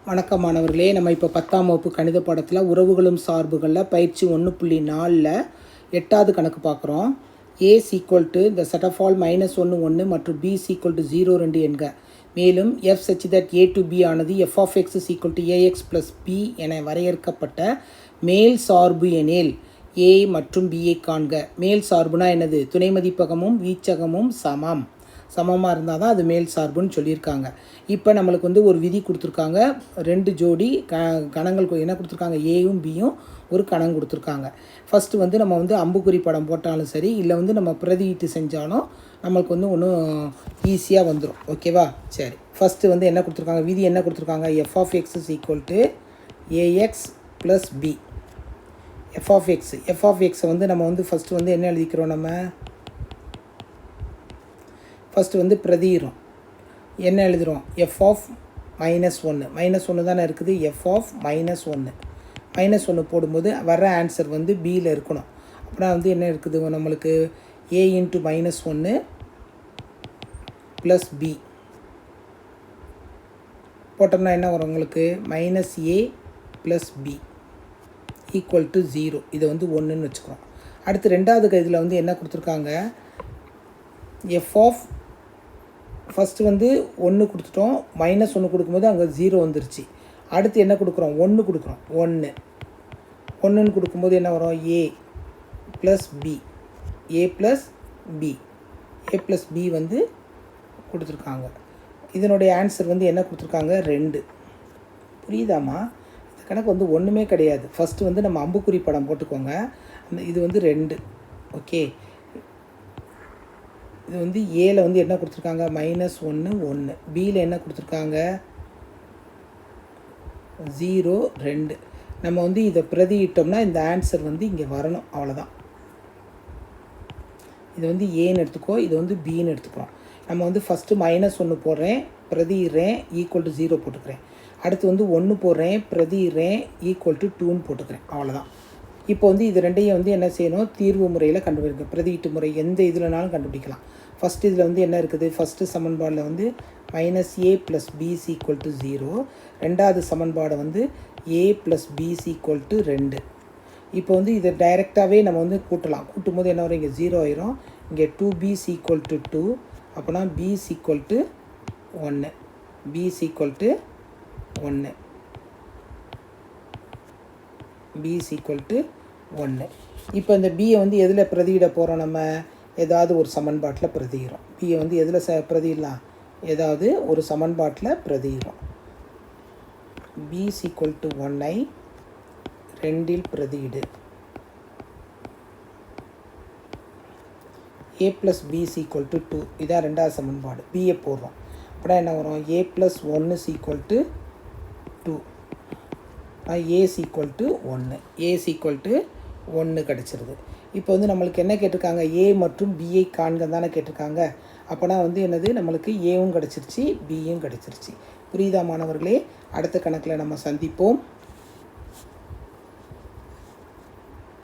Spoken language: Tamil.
வணக்கம் மாணவர்களே, நம்ம இப்போ 10ஆம் வகுப்பு கணித பாடத்தில் உறவுகளும் சார்புகளில் பயிற்சி 1.4ல் 8வது கணக்கு பார்க்குறோம். A = the set of all -1 1 மற்றும் B = 0 2 என்க. மேலும் f such that a to b ஆனது f of x = ax plus b என வரையறுக்கப்பட்ட மேல் சார்பு எனில் a மற்றும் b ஐ காண்க. மேல் சார்புனா என்னது? துணை மதிப்பகமும் வீச்சகமும் சமமாக இருந்தால் தான் அது மேல் சார்புன்னு சொல்லியிருக்காங்க. இப்போ நம்மளுக்கு வந்து ஒரு விதி கொடுத்துருக்காங்க. 2 ஜோடி கணங்கள் என்ன கொடுத்துருக்காங்க? ஏயும் பியும் ஒரு கணம் கொடுத்துருக்காங்க. ஃபஸ்ட்டு வந்து நம்ம வந்து அம்புக்குறி படம் போட்டாலும் சரி, இல்லை வந்து நம்ம பிரதியீட்டு செஞ்சாலும் நம்மளுக்கு வந்து ஒன்றும் ஈஸியாக வந்துடும். ஓகேவா? சரி, ஃபஸ்ட்டு வந்து என்ன கொடுத்துருக்காங்க? விதி என்ன கொடுத்துருக்காங்க? f of x = ax plus b. f of x வந்து நம்ம வந்து ஃபஸ்ட்டு வந்து என்ன எழுதிக்கிறோம்? நம்ம ஃபஸ்ட்டு வந்து பிரதியிடும் என்ன எழுதுகிறோம்? f of -1 தானே இருக்குது. f of -1 போடும்போது வர ஆன்சர் வந்து பியில் இருக்கணும். அப்படின்னா வந்து என்ன இருக்குது நம்மளுக்கு? a × -1 ப்ளஸ் b போட்டோம்னா என்ன வரும் உங்களுக்கு? -a plus b = 0. இதை வந்து 1ன்னு வச்சுக்கிறோம். அடுத்து ரெண்டாவது இதில் வந்து என்ன கொடுத்துருக்காங்க? f of ஃபஸ்ட்டு வந்து 1 கொடுத்துட்டோம். -1 கொடுக்கும்போது அங்கே 0 வந்துருச்சு. அடுத்து என்ன கொடுக்குறோம்? 1 கொடுக்குறோம். 1ன்னு கொடுக்கும்போது என்ன வரும்? a ப்ளஸ் b வந்து கொடுத்துருக்காங்க. இதனுடைய ஆன்சர் வந்து என்ன கொடுத்துருக்காங்க? 2. புரியுதாம்மா? இந்த கணக்கு வந்து ஒன்றுமே கிடையாது. ஃபஸ்ட்டு வந்து நம்ம அம்புக்குறி படம் போட்டுக்கோங்க. இது வந்து 2. ஓகே, இது வந்து ஏல வந்து என்ன கொடுத்துருக்காங்க? -1 1. பியில் என்ன கொடுத்துருக்காங்க? 0 2. நம்ம வந்து இதை பிரதியிட்டோம்னா இந்த ஆன்சர் வந்து இங்கே வரணும். அவ்வளோதான். இது வந்து ஏன்னு எடுத்துக்கோ, இது வந்து பின்னு எடுத்துக்கிறோம். நம்ம வந்து ஃபஸ்ட்டு -1 போடுறேன், பிரதியிடுறேன், = 0 போட்டுக்கிறேன். அடுத்து வந்து 1 போடுறேன், பிரதியிடுறேன், = 2ன்னு போட்டுக்கிறேன். அவ்வளோதான். இப்போ வந்து இது ரெண்டையும் வந்து என்ன செய்யணும்? தீர்வு முறையில் கண்டுபிடிக்க. பிரதியீட்டு முறை எந்த இதுலனாலும் கண்டுபிடிக்கலாம். ஃபஸ்ட்டு இதில் வந்து என்ன இருக்குது? ஃபஸ்ட்டு சமன்பாடில் வந்து -a + b = 0. ரெண்டாவது சமன்பாடை வந்து a + b = 2. இப்போ வந்து இதை டைரெக்டாகவே நம்ம வந்து கூட்டலாம். கூட்டும் போது என்ன வரும்? இங்கே 0 ஆயிரும். இங்கே 2b = 2. அப்போனா b = 1. b = 1. இப்போ இந்த பியை வந்து எதில் பிரதியிட போகிறோம்? நம்ம ஏதாவது ஒரு சமன்பாட்டில் பிரதியிடும். பியை வந்து எதில் பிரதியிடலாம்? ஏதாவது ஒரு சமன்பாட்டில் பிரதியிடும். b = 1ஐ 2இல் பிரதியிடு. a + b = 2. இதான் ரெண்டாவது சமன்பாடு. பியை போடுறோம். அப்படின்னா என்ன வரும்? a + 1 = 2. a = 1. a = 1 கிடச்சிருது. இப்போ வந்து நம்மளுக்கு என்ன கேட்டிருக்காங்க? a மற்றும் bஐ காண்க தானே கேட்டிருக்காங்க. அப்போனா வந்து என்னது? நம்மளுக்கு ஏவும் கிடச்சிருச்சு, பியும் கிடச்சிருச்சு. புரியுதா மாணவர்களே? அடுத்த கணக்கில் நம்ம சந்திப்போம்.